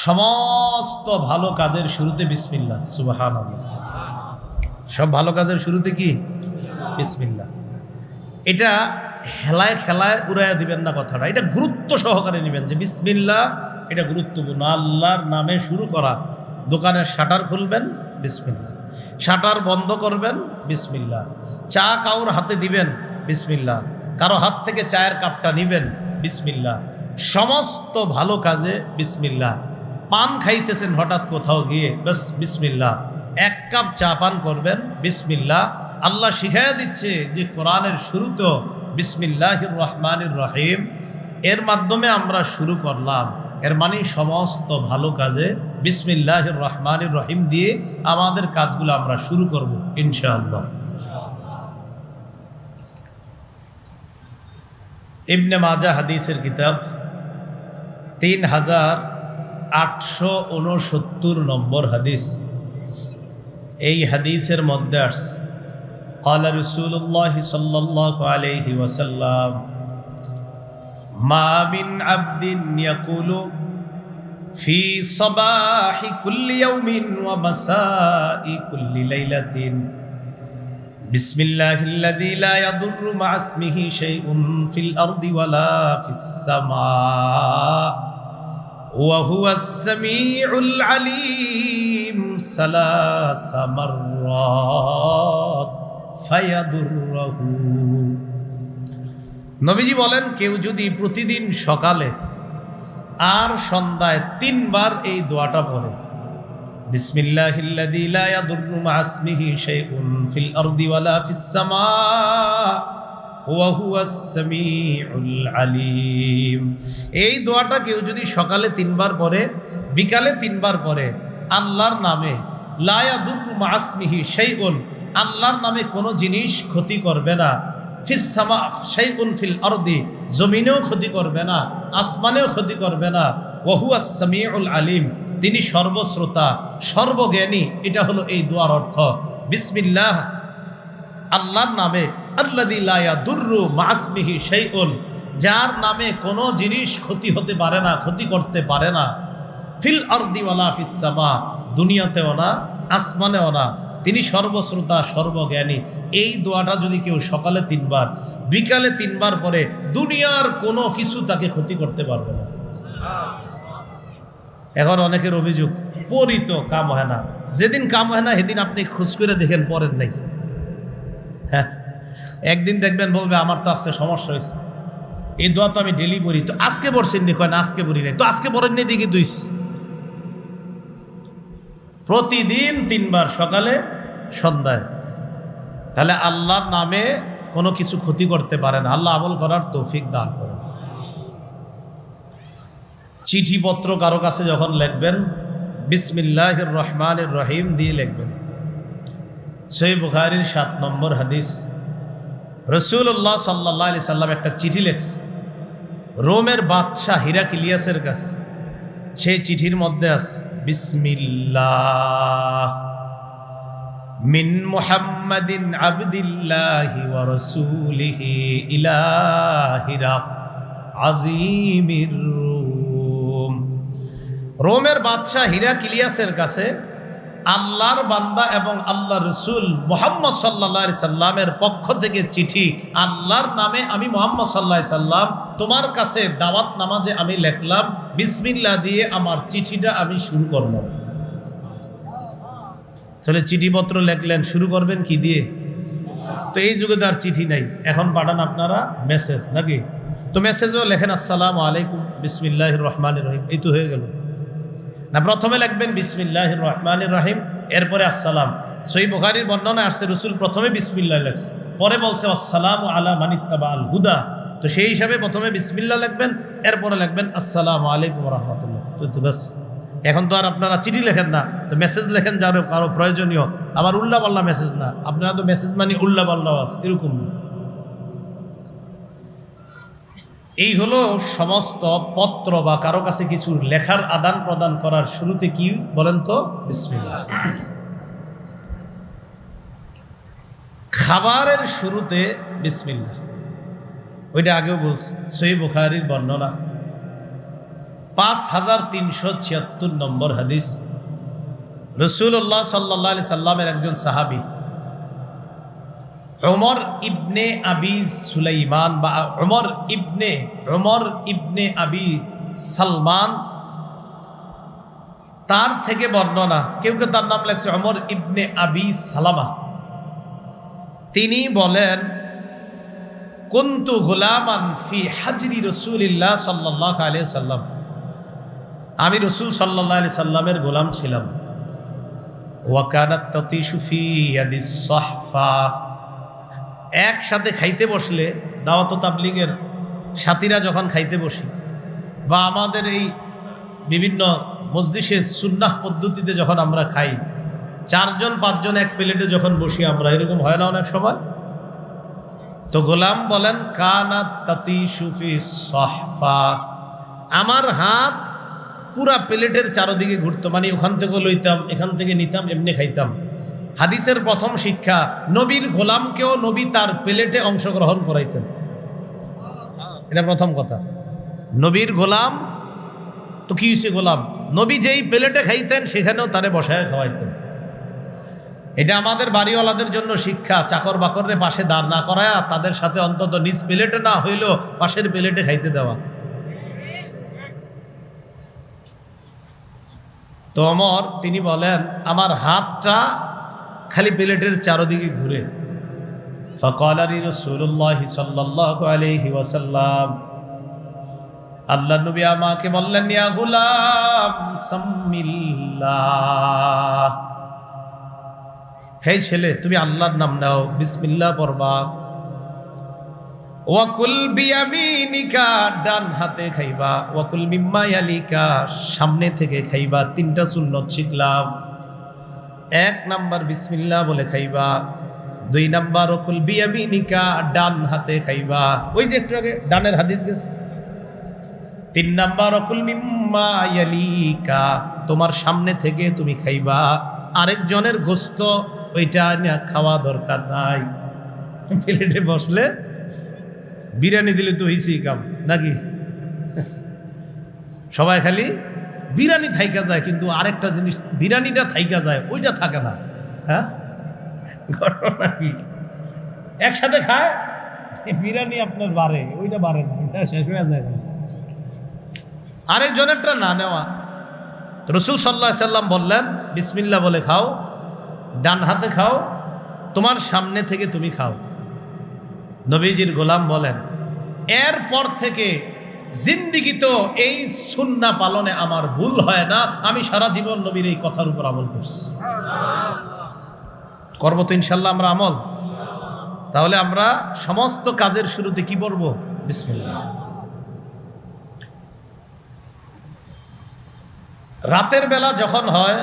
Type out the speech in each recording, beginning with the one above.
সমস্ত ভালো কাজের শুরুতে বিসমিল্লাহ। সুবহানাল্লাহ। সব ভালো কাজের শুরুতে কি? বিসমিল্লাহ। এটা হেলায় খেলায় উড়াইয়া দিবেন না কথাটা, এটা গুরুত্ব সহকারে নেবেন যে বিসমিল্লাহ এটা গুরুত্বপূর্ণ। আল্লাহর নামে শুরু করা। দোকানের শাটার খুলবেন বিসমিল্লাহ, শাটার বন্ধ করবেন বিসমিল্লাহ, চা কাউর হাতে দিবেন বিসমিল্লাহ, কারো হাত থেকে চায়ের কাপটা নিবেন বিসমিল্লাহ, সমস্ত ভালো কাজে বিসমিল্লাহ। পান খাইতেছেন হঠাৎ কোথাও গিয়ে, বাস বিসমিল্লাহ। এক কাপ চা পান করবেন বিসমিল্লাহ। আল্লাহ শিখাইয়া দিচ্ছে যে কোরআনের শুরুতেও বিসমিল্লাহির রহমানির রহিম, এর মাধ্যমে আমরা শুরু করলাম। এর মানে সমস্ত ভালো কাজে বিসমিল্লাহির রহমানির রহিম দিয়ে আমাদের কাজগুলো আমরা শুরু করব ইনশাআল্লাহ। ইবনে মাজাহ হাদিসের কিতাব 3869 নম্বর হাদিস। এই হাদিসের মধ্যে আসছে قال رسول الله صلى الله عليه وسلم ما من عبد يقول في صباح كل يوم ومساء كل ليلة بسم الله الذي لا يضر مع اسمه شيء في الأرض ولا في السماء وهو السميع العليم 3 مرات ফায়াদুরহু। নবীজি বলেন, কেউ যদি প্রতিদিন সকালে আর সন্ধ্যায় 3 বার এই দোয়াটা পড়ে, বিসমিল্লাহিল্লাযী লা ইয়াদুররু মা ইসমিহি শাইউন ফিল আরদি ওয়ালা ফিস সামা ওয়া হুয়াস সামিউল আলিম। এই দোয়াটা কেউ যদি সকালে 3 বার পড়ে, বিকালে 3 বার পড়ে, আল্লাহর নামে লা ইয়াদুররু মা ইসমিহি শাইউন, আল্লাহর নামে কোনো জিনিস ক্ষতি করবে না, ফিস সামা শাইউন ফিল আরদি, জমিনেও ক্ষতি করবে না, আসমানেও ক্ষতি করবে না, ওয়া হুয়াস সামিউল আলিম, তিনি সর্বশ্রোতা সর্বজ্ঞানী। এটা হলো এই দোয়ার অর্থ। বিসমিল্লাহ, আল্লাহর নামে, আল্লাযী লা ইয়াদুররু মা ইসমিহি শাইউন, যার নামে কোনো জিনিস ক্ষতি হতে পারে না, ক্ষতি করতে পারে না, ফিল আরদি ওয়ালা ফিস সামা, দুনিয়াতেও না আসমানেও না, তিনি সর্বশ্রোতা সর্বজ্ঞানী। এই দোয়াটা যদি কেউ সকালে 3 বার বিকালে 3 বার পরে, দুনিয়ার কোনো কিছু তাকে ক্ষতি করতে পারবে না। এখন অনেকের অভিযোগ, পড়ি তো কাম হয় না। যেদিন কাম হয় না সেদিন আপনি খোঁজ করে দেখেন পড়েন নাই। হ্যাঁ, একদিন দেখবেন বলবে আমার তো আজকে সমস্যা হয়েছে, এই দোয়া তো আমি ডেলি পড়ি, তো আজকে পড়ছেন নি? কয় না, আজকে পড়ি নাই। তো আজকে পড়েন নি দেখি দুই। প্রতিদিন 3 বার সকালে সন্ধ্যায়, তাহলে আল্লাহর নামে কোনো কিছু ক্ষতি করতে পারে না। আল্লাহ আমল করার তৌফিক দান করেন। চিঠিপত্র কারো কাছে যখন লিখবেন, বিসমিল্লাহির রহমানির রহিম দিয়ে লিখবেন। সহিহ বুখারীর 7 নম্বর হাদিস, রাসূলুল্লাহ সাল্লাল্লাহু আলাইহি সাল্লাম একটা চিঠি লিখছে রোমের বাদশাহ হিরাক্লিয়াসের কাছে। সেই চিঠির মধ্যে আছে বিসমিল্লাহ মিন মুহাম্মাদিন আবদিল্লাহি ওয়া রাসূলিহি ইলা হিরাক আজিমির রুম। রোমের বাদশাহ হিরাক্লিয়াসের কাছে আল্লাহর বান্দা এবং আল্লাহ রসুল মুহাম্মদ সাল্লাল্লাহু আলাইহি সাল্লামের পক্ষ থেকে চিঠি। আল্লাহর নামে আমি মুহাম্মদ সাল্লাল্লাহু আলাইহি সাল্লাম তোমার কাছে দাওয়াত নামাজে আমি লিখলাম, বিসমিল্লাহ দিয়ে আমার চিঠিটা আমি শুরু করলাম। তাহলে চিঠিপত্র লিখলেন, শুরু করবেন কি দিয়ে? তো এই যুগে তো আর চিঠি নাই, এখন পাঠান আপনারা মেসেজ, নাকি? তো মেসেজও লেখেন আসসালামু আলাইকুম বিসমিল্লাহির রহমানির রহিম, এই তো হয়ে গেল না? প্রথমে লিখবেন বিসমিল্লাহির রহমানির রহিম, এরপরে আসসালাম। সহিহ বুখারীর বর্ণনায় আসছে রসুল প্রথমে বিসমিল্লাহ লেখছে, পরে বলছে আসসালামু আলা মান ইত্তাবাআল হুদা। তো সেই হিসাবে প্রথমে বিসমিল্লাহ লিখবেন, এরপরে লিখবেন আসসালামু আলাইকুম ওয়া রাহমাতুল্লাহ। তো বাস, এখন তো আর আপনারা চিঠি লেখেন না, তো মেসেজ লেখেন যারও কারো প্রয়োজনীয়। আবার উল্লা পাল্লা মেসেজ না, আপনারা তো মেসেজ মানে উল্লা পাল্লা আছে, এরকম না। এই হলো সমস্ত পত্র বা কারো কাছে কিছু লেখার আদান প্রদান করার শুরুতে কি বলেন তো? বিসমিল্লাহ। খাবারের শুরুতে বিসমিল্লাহ, ওইটা আগেও বলছি, সহিহ বুখারীর বর্ণনা। 5376 নম্বর হাদিস। রাসূলুল্লাহ সাল্লাল্লাহু আলাইহি সাল্লামের একজন সাহাবী উমর ইবনে আবি সুলাইমান বা উমর ইবনে আবি সালমান, তার থেকে বর্ণনা, কেউ কেউ তার নাম লেখছে উমর ইবনে আবি সালামা। তিনি বলেন, কুনতু গুলামান ফি হাজরি রাসূলিল্লাহ সাল্লাল্লাহু আলাইহি সাল্লাম, আমি রাসূল সাল্লাল্লাহু আলাইহি সাল্লামের গোলাম ছিলাম। ওয়া কানাত তাতিশু ফি ইয়াদিস সাহফা, একসাথে খাইতে বসলে, দাওয়াত ও তাবলীগের সাথীরা যখন খাইতে বসি বা আমাদের এই বিভিন্ন মজলিসে সুন্নাহ পদ্ধতিতে যখন আমরা খাই, 4 জন 5 জন এক প্লেটে যখন বসি আমরা, এরকম হয় না অনেক সময়? তো গোলাম বলেন, কানাত তাতিশু ফি সাহফা, আমার হাত পুরা প্লেটের চারদিকে ঘুরতো, মানে ওখান থেকে লইতাম, এখান থেকে নিতাম, এমনি খাইতাম। হাদিসের প্রথম শিক্ষা, নবীর গোলামকেও নবী তার প্লেটে অংশগ্রহণ করাইতেন। এটা প্রথম কথা। নবীর গোলাম তো কি হয়েছে, গোলাম নবী যেই প্লেটে খাইতেন সেখানেও তারে বসায় খাওয়াইতেন। এটা আমাদের বাড়িওয়ালাদের জন্য শিক্ষা, চাকর বাকররে পাশে দাঁড় না করায়া তাদের সাথে অন্তত নিজ প্লেটে না হইলেও পাশের প্লেটে খাইতে দেওয়া। তো ওমর তিনি বলেন, আমার হাতটা খালি প্লেটের চারদিকে ঘুরে। ফাকালা লি রাসূলুল্লাহি সাল্লাল্লাহু আলাইহি ওয়াসাল্লাম, আল্লাহর নবী আমাকে বললেন, ইয়া গুলাম সাম্মিল্লাহ, হে ছেলে তুমি আল্লাহর নাম নাও, বিসমিল্লাহ পড়বা। ওয়াকুল বিয়ামিনিকা, ডান হাতে খাইবা। ওয়াকুল মিম্মা ইয়ালিকা, সামনে থেকে খাইবা। 3টা সুন্নত শিখলাম। 1 নাম্বার বিসমিল্লাহ বলে খাইবা। 2 নাম্বার ওয়াকুল বিয়ামিনিকা, ডান হাতে খাইবা, ওই যে একটু আগে ডানের হাদিস গেছে। 3 নাম্বার ওয়াকুল মিম্মা ইয়ালিকা, তোমার সামনে থেকে তুমি খাইবা, আরেকজনের গোস্ত ওইটা না খাওয়া দরকার নাই। প্লেটে বসলে বিরিয়ানি দিলে তো হইছেই কাম নাকি? সবাই খালি বিরিয়ানি থাইকা যায়, কিন্তু আরেকটা জিনিস বিরিয়ানিটা থাইকা যায়, ওইটা থাকে না। হ্যাঁ, ঘটনা কি? একসাথে খায়, বিরিয়ানি আপনার বাড়ে, ওইটা বাড়ে না, ওইটা শেষ হয়ে যায়। আরেকজনেরটা না নেওয়া। রাসূল সাল্লাল্লাহু আলাইহি সাল্লাম বললেন, বিসমিল্লাহ বলে খাও, ডান হাতে খাও, তোমার সামনে থেকে তুমি খাও। নবীজির গোলাম বলেন, এরপর থেকে জিন্দিগি তো এই সুন্নাহ পালনে আমার ভুল হয় না, আমি সারা জীবন নবীর এই কথার উপর আমল করছি। করবো তো ইনশাল্লাহ আমরা আমল। তাহলে আমরা সমস্ত কাজের শুরুতে কি বলবো? বিসমিল্লাহ। রাতের বেলা যখন হয়,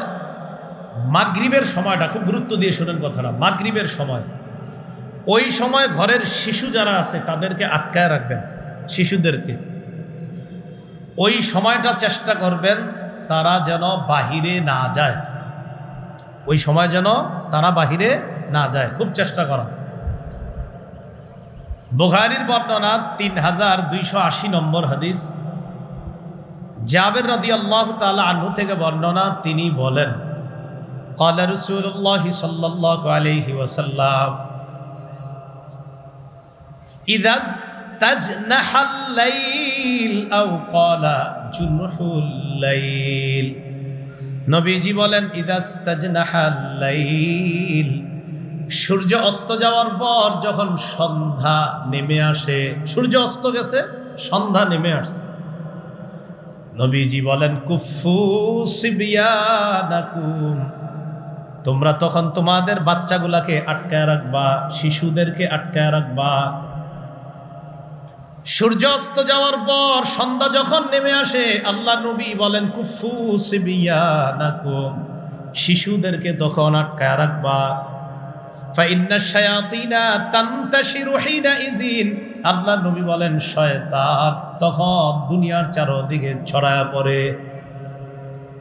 মাগরিবের সময়টা খুব গুরুত্ব দিয়ে শোনেন কথাটা, মাগরিবের সময়, ওই সময় ঘরের শিশু যারা আছে তাদেরকে আটকায় রাখবেন। শিশুদেরকে ওই সময়টা চেষ্টা করবেন তারা যেন বাহিরে না যায়, ওই সময় যেন তারা বাহিরে না যায়, খুব চেষ্টা করা। বুখারীর বর্ণনা 3280 নম্বর হাদিস, জাবের রাদিয়াল্লাহু তাআলা আনহু থেকে বর্ণনা, তিনি বলেন, ক্বালা রাসূলুল্লাহ সাল্লাল্লাহু আলাইহি ওয়াসাল্লাম, ইযা তাজনাহাল লাইল আও ক্বালা জুনহুল লাইল, নবীজি বলেন, ইযা তাজনাহাল লাইল, সূর্য অস্ত যাওয়ার পর যখন সন্ধ্যা নেমে আসে, সূর্য অস্ত গেছে, সন্ধ্যা নেমে আসছে, নবীজি বলেন, কুফু সিবিয়ানাকুম, তোমরা তখন তোমাদের বাচ্চাগুলাকে আটকায় রাখবা, শিশুদেরকে আটকায় রাখবা। সূর্য অস্ত যাওয়ার পর সন্ধ্যা যখন নেমে আসে, আল্লাহ নবী বলেন, কুফু সিবিয়ানাকুম, শিশুদেরকে তখন আটকায় রাখবা। ফাইন্নাশ শায়াতিনা তানতাশিরু হিনাইযিন, আল্লাহ নবী বলেন, শয়তান তখন দুনিয়ার চারদিকে ছড়ায়া পড়ে।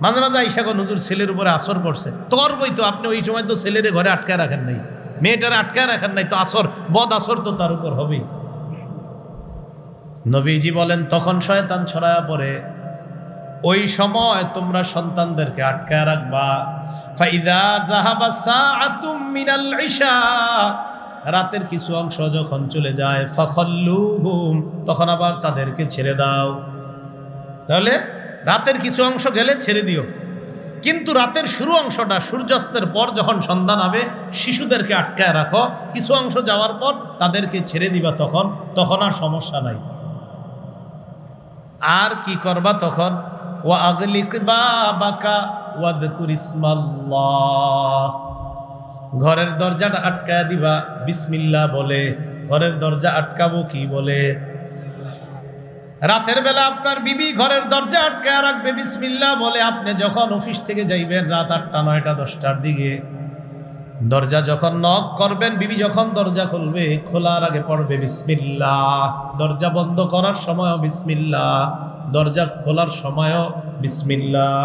মাঝে মাঝে আইসা গো, হুজুর ছেলের উপরে আসর পড়ছে, তোর বই তো আপনি ওই সময় তো ছেলেরে ঘরে আটকায় রাখেন নাই, মেয়েটারে আটকায় রাখেন নাই, তো আসর বদ আসর তো তার উপর হবেই। নবীজি বলেন, তখন শয়তান ছড়ায়া পড়ে। ওই সময় তোমরা সন্তানদেরকে আটকায় রাখবা। ফাইদা যাহাবা সাআতুম মিনাল ইশা, রাতের কিছু অংশ যখন চলে যায়, ফাখাল্লুহুম, তখন আবার তাদেরকে ছেড়ে দাও। তাহলে রাতের কিছু অংশ গেলে ছেড়ে দিও, কিন্তু রাতের শুরু অংশটা সূর্যাস্তের পর যখন সন্ধ্যা নামে শিশুদেরকে আটকায় রাখো, কিছু অংশ যাওয়ার পর তাদেরকে ছেড়ে দিবা, তখন আর সমস্যা নাই। আর কি করবা তখন? ওয়া আগলিক বাবাকা ওয়াযকুর ইসমাল্লাহ, ঘরের দরজাটা আটকায় দিবা বিসমিল্লাহ বলে। ঘরের দরজা আটকাবো কি বলে? রাতের বেলা আপনার বিবি ঘরের দরজা আটকায় রাখবে বিসমিল্লাহ বলে। আপনি যখন অফিস থেকে যাইবেন রাত 8টা 9টা 10টার দিকে, দরজা যখন নক করবেন, বিবি যখন দরজা খুলবে, খোলার আগে পড়বে বিসমিল্লাহ। দরজা বন্ধ করার সময়ও বিসমিল্লাহ, দরজা খোলার সময়ও বিসমিল্লাহ।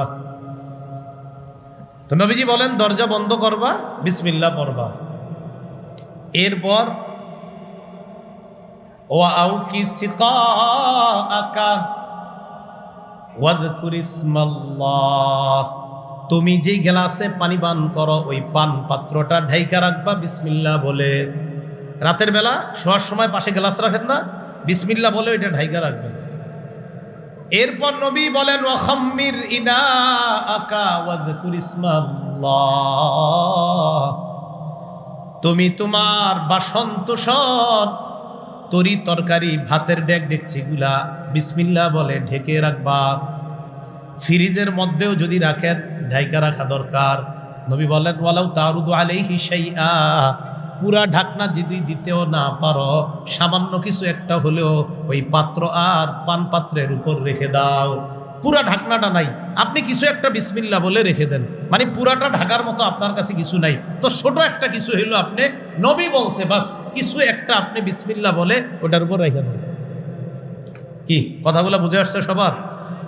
তো নবীজি বলেন দরজা বন্ধ করবা, বিসমিল্লাহ পড়বা। এরপর ওয়াউকি সিকাআকা ওয়াযকুর ইসমাল্লাহ, তুমি যেই গ্লাসে পানি পান করো ওই পান পাত্রটা ঢাইকা রাখবা বিসমিল্লাহ বলে। রাতের বেলা শোয়ার সময় পাশে গ্লাস রাখেন না, বিসমিল্লাহ বলে ওইটা ঢাইকা রাখবেন। এরপর নবী বলেন ওয়াখাম্মির ইনাআকা ওয়াযকুর ইসমাল্লাহ, তুমি তোমার বাসন তোষণ তরি তরকারি ভাতের ডেক ডেকচিগুলা বিসমিল্লাহ বলে ঢেকে রাখবা। ফ্রিজের মধ্যেও যদি রাখেন ঢাইকা রাখা দরকার। নবী বলেন ওয়ালাউ তারুদু আলাইহি শাইআ, পুরা ঢাকনা যদি দিতেও না পারো, সামান্য কিছু একটা হলেও ওই পাত্র আর পান পাত্রের উপর রেখে দাও। পুরা ঢাকনাটা নাই, আপনি কিছু একটা বিসমিল্লাহ বলে রেখে দেন, মানে পুরাটা ঢাকার মতো আপনার কাছে কিছু নাই, তো ছোট একটা কিছু হইলো, আপনি নবী বলছে বাস কিছু একটা আপনি বিসমিল্লাহ বলে ওটার উপর রেখে দেন। কি কথাগুলো বুঝে আসছে সবার?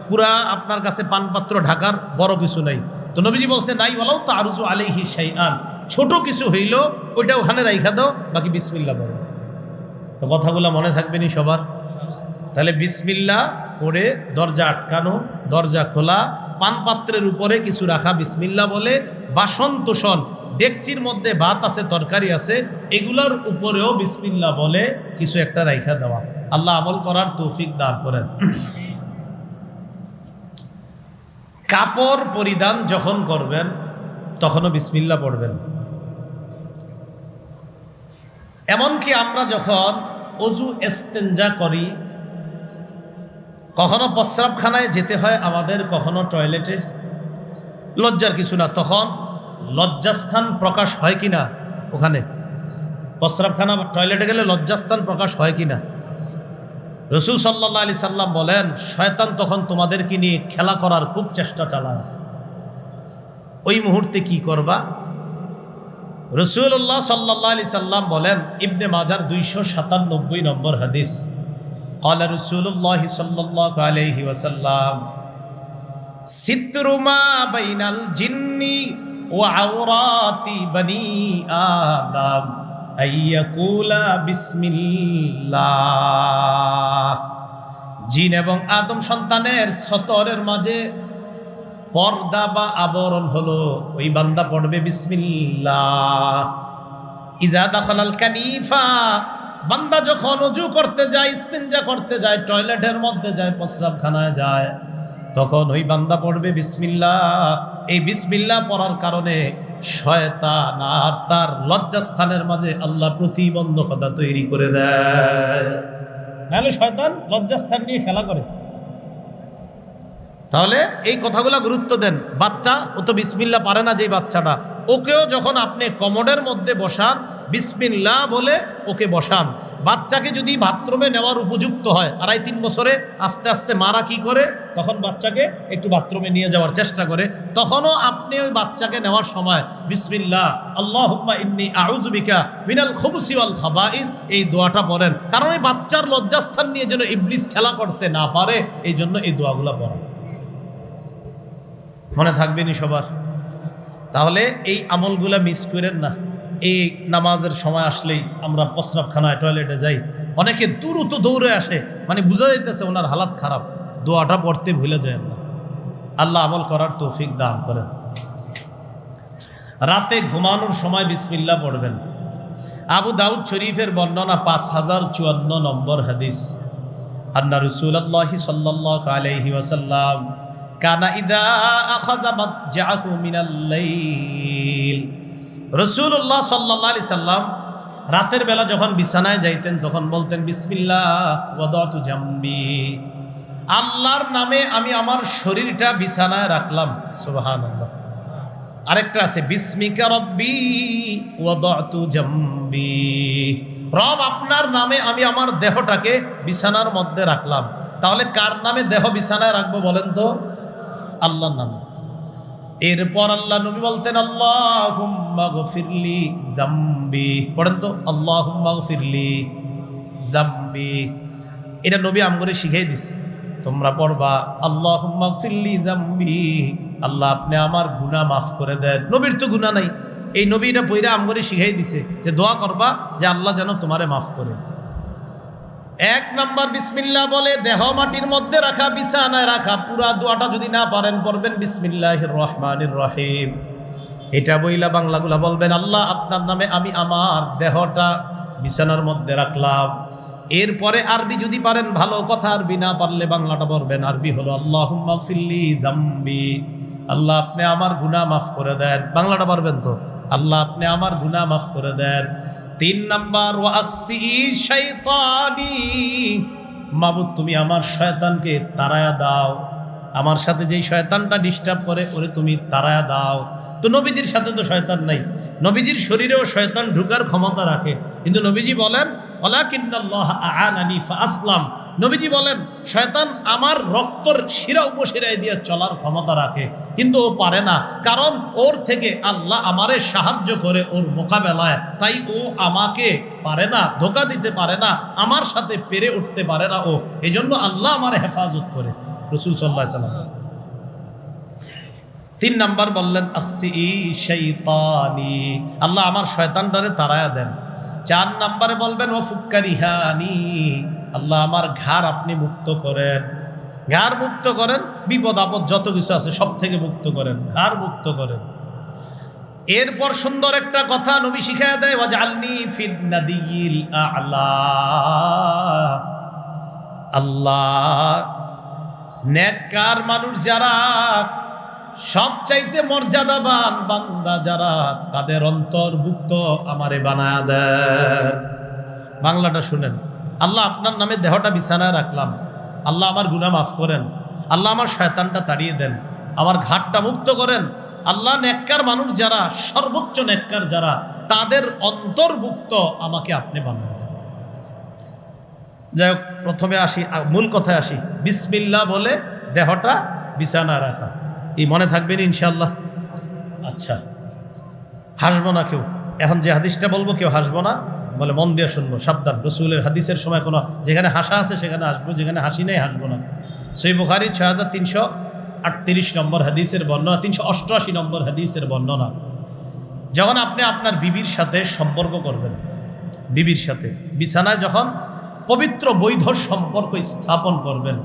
পুরা আপনার কাছে পানপাত্র ঢাকার বড় কিছু নাই, তো নবীজি বলছে নাই ওয়ালাউ তারুজু আলাইহি শাইআন, ছোট কিছু হইলো ওইটা ওখানে রাইখা দাও, বাকি বিসমিল্লাহ বলো। তো কথাগুলো মনে থাকবেনি সবার? তাহলে বিসমিল্লাহ করে দরজা আটকানো, দরজা খোলা, পান পাত্রের উপরে কিছু রাখা বিসমিল্লাহ বলে, বাসন তোষণ ডেকচির মধ্যে ভাত আছে তরকারি আছে এগুলোর উপরেও বিসমিল্লাহ বলে কিছু একটা রাইখা দেওয়া। আল্লাহ আমল করার তৌফিক দান করেন। কাপড় পরিধান যখন করবেন তখনও বিসমিল্লাহ পড়বেন। এমনকি আমরা যখন অজু ইস্তেঞ্জা করি, কখনো প্রস্রাবখানায় যেতে হয় আমাদের, কখনো টয়লেটে, লজ্জার কিছু না, তখন লজ্জাস্থান প্রকাশ হয় কিনা? ওখানে প্রস্রাবখানা টয়লেটে গেলে লজ্জাস্থান প্রকাশ হয় কিনা? রসুল সাল্লাল্লাহু আলাইহি সাল্লাম বলেন শয়তান তখন তোমাদেরকে নিয়ে খেলা করার খুব চেষ্টা চালায়। ওই মুহূর্তে কি করবা? রাসূলুল্লাহ সাল্লাল্লাহু আলাইহি সাল্লাম বলেন, ইবনে মাজার 297 নম্বর হাদিস, ক্বালা রাসূলুল্লাহ সাল্লাল্লাহু আলাইহি ওয়াসাল্লাম সিতরু মা বাইনাল জিন্নি ওয়া আওরাতি বনি আদম আইয়াকুলা বিসমিল্লাহ, জিন এবং আদম সন্তানের সতরের মাঝে পর্দা বা আবরণ হলো ওই বান্দা পড়বে বিসমিল্লাহ। ইজা দাখালাল কানিফা, বান্দা যখন ওযু করতে যায়, ইস্তিনজা করতে যায়, টয়লেটের মধ্যে যায়, প্রস্রাবখানায় যায়, তখন ওই বান্দা পড়বে বিসমিল্লাহ। এই বিসমিল্লাহ পড়ার কারণে শয়তান আর তার লজ্জাস্থানের মাঝে আল্লাহ প্রতিবন্ধকতা তৈরি করে দেয়, নাহলে শয়তান লজ্জাস্থান নিয়ে খেলা করে। তাহলে এই কথাগুলো গুরুত্ব দেন। বাচ্চা ও তো বিসমিল্লাহ পারে না, যেই বাচ্চাটা, ওকেও যখন আপনি কমোডের মধ্যে বসান বিসমিল্লাহ বলে ওকে বসান। বাচ্চাকে যদি বাথরুমে নেওয়ার উপযুক্ত হয় 2.5-3 বছরে, আস্তে আস্তে মারা কি করে তখন বাচ্চাকে একটু বাথরুমে নিয়ে যাওয়ার চেষ্টা করে, তখনও আপনি ওই বাচ্চাকে নেওয়ার সময় বিসমিল্লাহ আল্লাহুম্মা ইন্নী আউযু বিকা মিনাল খুবুসি ওয়াল খাবাইস এই দোয়াটা পড়েন, কারণ এই বাচ্চার লজ্জাস্থান নিয়ে যেন ইবলিস খেলা করতে না পারে, এই জন্য এই দোয়াগুলো পড়া। মনে থাকবেনি সবার? তাহলে এই আমলগুলা মিস করেন না। এই নামাজের সময় আসলেই আমরা প্রস্রাবখানায় টয়লেটে যাই, অনেকে দ্রুত দৌড়ে আসে, মানে বোঝা যাইতেছে ওনার হালাত খারাপ, দোয়াটা পড়তে ভুলে যায় না। আল্লাহ আমল করার তৌফিক দান করেন। রাতে ঘুমানোর সময় বিসমিল্লাহ পড়বেন। আবু দাউদ শরীফের বর্ণনা 5054 নম্বর হাদিস। আন্না রাসূলুল্লাহি সাল্লাল্লাহু আলাইহি ওয়াসাল্লাম কানা ইযা আখাযা মাতজাহু মিনাল লাইল, রাসূলুল্লাহ সাল্লাল্লাহু আলাইহি সাল্লাম রাতের বেলা যখন বিছানায় যাইতেন তখন বলতেন বিসমিল্লাহ ওয়াদাতু জামবি, আল্লাহর নামে আমি আমার শরীরটা বিছানায় রাখলাম। সুবহানাল্লাহ। আরেকটা আছে বিসমিকা রব্বি ওয়াদাতু জামবি, রব আপনার নামে আমি আমার দেহটাকে বিছানার মধ্যে রাখলাম। তাহলে কার নামে দেহ বিছানায় রাখবো বলেন তো? আল্লাহর নামে। এরপর আল্লাহ নবী বলতেন আল্লাহুম্মা গফিরলি জামবি, পড়েন তো আল্লাহুম্মা গফিরলি জামবি। এটা নবী আমগরে শিখিয়ে দিছে, তোমরা পড়বা আল্লাহুম্মা গফিরলি জামবি, আল্লাহ আপনি আমার গুনাহ মাফ করে দেন। নবীর তো গুনাহ নাই, এই নবী এটা পইরা আমগরে শিখিয়ে দিছে যে দোয়া করবা যে আল্লাহ যেন তোমারে মাফ করে। এক নাম্বার বিসমিল্লাহ বলে দেহ মাটির মধ্যে রাখা, বিছানায় রাখা। পুরা দোয়াটা যদি না পারেন পড়বেন বিসমিল্লাহির রহমানির রহিম। এটা বইলা বাংলাগুলা বলবেন আল্লাহ আপনার নামে আমি আমার দেহটা বিছানার মধ্যে রাখলাম। এরপরে আরবি যদি পারেন ভালো কথা, আরবি না পারলে বাংলাটা পড়বেন। আরবি হলো আল্লাহুম্মা গফিরলি জামবি, আল্লাহ আপনি আমার গুনাহ মাফ করে দেন। বাংলাটা পারবেন তো? আল্লাহ আপনি আমার গুনাহ মাফ করে দেন। 3 নাম্বার ওয়া আকসি শাইতানি, মাবুদ তুমি আমার শয়তানকে তাড়ায়া দাও, আমার সাথে যেই শয়তানটা ডিস্টার্ব করে ওরে তুমি তাড়ায়া দাও। তো নবীজির সাথে তো শয়তান নাই, নবীজির শরীরেও শয়তান ঢুকার ক্ষমতা রাখে, কিন্তু নবীজি বলেন ওয়ালাকিন্নাল্লাহ আ'আনানি ফাআসলাম, নবীজি বলেন শয়তান আমার রক্তর শিরা উপশিরায় দিয়ে চলার ক্ষমতা রাখে, কিন্তু ও পারে না, কারণ ওর থেকে আল্লাহ আমারে সাহায্য করে ওর মোকাবেলায়, তাই ও আমাকে পারে না, ধোঁকা দিতে পারে না, আমার সাথে পেরে উঠতে পারে না ও, এজন্য আল্লাহ আমার হেফাজত করে। রাসূল সাল্লাল্লাহু আলাইহি ওয়াসাল্লাম 3 নাম্বার বললেন আকসি শাইতানি, আল্লাহ আমার শয়তানটারে তাড়ায়া দেন। 4 নাম্বারে বলবেন ও ফুক্কারিহানি, আল্লাহ আমার ঘাড় আপনি মুক্ত করেন, ঘাড় মুক্ত করেন, বিপদ আপদ যত কিছু আছে সব থেকে মুক্ত করেন, ঘাড় মুক্ত করেন। এরপর সুন্দর একটা কথা নবী শিখায়া দেয় ওয়াজআলনি ফিন নাদিয়িল আ'লা, আল্লাহ নেককার মানুষ যারা, সবচাইতে মর্যাদাবান বান্দা যারা, তাদের অন্তর্ভুক্ত আমারে বানায়া দেন। বাংলাটা শুনেন, আল্লাহ আপনার নামে দেহটা বিছানায় রাখলাম, আল্লাহ আমার গুনাহ মাফ করেন, আল্লাহ আমার শয়তানটা তাড়িয়ে দেন, আমার ঘাটটা মুক্ত করেন। আল্লাহ নেককার মানুষ যারা, সর্বোচ্চ নেককার যারা, তাদের অন্তর্ভুক্ত আমাকে আপনি বানায়া দেন। যাই হোক, প্রথমে আসি, মূল কথায় আসি, বিসমিল্লাহ বলে দেহটা বিছানায় রাখা, এই মনে থাকবেন ইনশাআল্লাহ। আচ্ছা, হাসবো না কেউ, এখন যে হাদিসটা বলবো কেউ হাসবো না, বলে মন দিয়ে শুনবো, সাবধান। রাসূলের হাদিসের সময় কোনো যেখানে হাসা আছে সেখানে হাসবো, যেখানে হাসি নেই হাসবো না। সহিহ বুখারী 6338 নম্বর হাদিসের বর্ণনা, 388 নম্বর হাদিসের বর্ণনা। যখন আপনি আপনার বিবির সাথে সম্পর্ক করবেন, বিবির সাথে বিছানায় যখন পবিত্র বৈধ সম্পর্ক স্থাপন করবেন,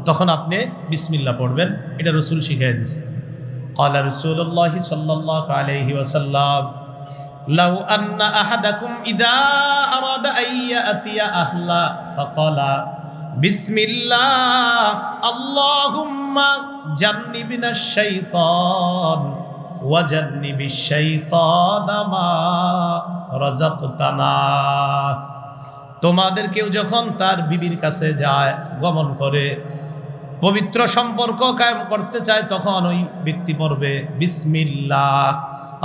তখন আপনি বিসমিল্লাহ পড়বেন। এটা রাসূল শিখিয়ে দিয়েছে। قال رسول الله صلى الله عليه وسلم لو أن أحدكم إذا أراد أن يأتي أهله فقال بسم الله اللهم جنبنا الشيطان وجنب الشيطان ما رزقتنا। তোমাদের কেউ যখন তার বিবির কাছে যায়, গমন করে, পবিত্র সম্পর্ক কায়েম করতে চায়, তখন ওই ব্যক্তি পড়বে বিসমিল্লাহ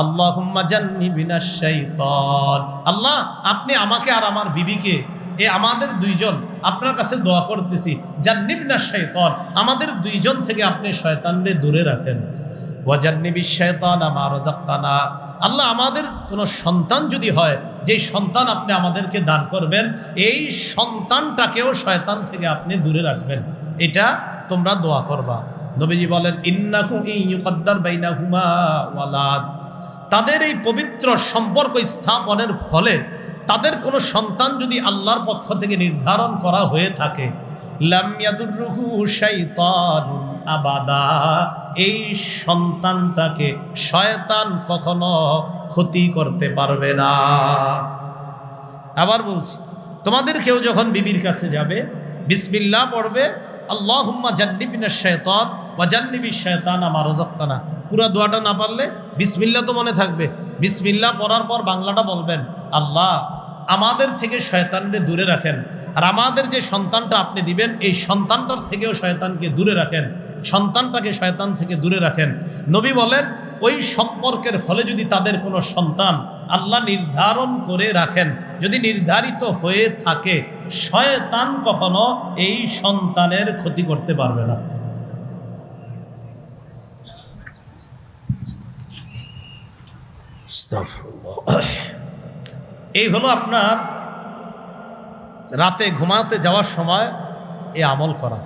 আল্লাহুম্মা জান্নিবিনাশ শাইতান, আল্লাহ আপনি আমাকে আর আমার বিবিকে, আমাদের দুইজন আপনার কাছে দোয়া করতেছি, জান্নিবিনাশ শাইতান, আমাদের দুইজন থেকে আপনি শয়তানকে দূরে রাখেন। ওয়া জান্নিবিশ শাইতানা মা রাযাকতানা, আল্লাহ আমাদের কোনো সন্তান যদি হয়, যে সন্তান আপনি আমাদেরকে দান করবেন, এই সন্তানটাকেও শয়তান থেকে আপনি দূরে রাখবেন। এটা তোমরা দোয়া করবা। নবীজি বলেন ইন্নাহু ইয়ুকাদ্দার বাইনাহুমা ওয়ালাদ, তাদের এই পবিত্র সম্পর্ক স্থাপনের ফলে তাদের কোনো সন্তান যদি আল্লাহর পক্ষ থেকে নির্ধারণ করা হয়ে থাকে, লাম ইয়াদুররুহু শাইতানুন আবাদা, এই সন্তানটাকে শয়তান কখনো ক্ষতি করতে পারবে না। আবার বলছি, তোমাদের কেউ যখন বিবির কাছে যাবে বিসমিল্লাহ পড়বে, আল্লাহুম্মা জান্নিবিনাশ শাইতান ওয়া জান্নিবিশ শাইতানা মা রাযাকতানা। পুরো দোয়াটা না পারলে বিসমিল্লাহ তো মনে থাকবে, বিসমিল্লাহ পড়ার পর বাংলাটা বলবেন, আল্লাহ আমাদের থেকে শয়তানকে দূরে রাখেন, আর আমাদের যে সন্তানটা আপনি দিবেন এই সন্তানটার থেকেও শয়তানকে দূরে রাখেন, সন্তানটাকে শয়তান থেকে দূরে রাখেন। নবী বলেন ওই সম্পর্কের ফলে যদি তাদের কোনো সন্তান আল্লাহ নির্ধারণ করে রাখেন, যদি নির্ধারিত হয়ে থাকে, শয়তান কখনো এই সন্তানের ক্ষতি করতে পারবে না। এই হলো আপনার রাতে ঘুমাতে যাওয়ার সময় এই আমল করা।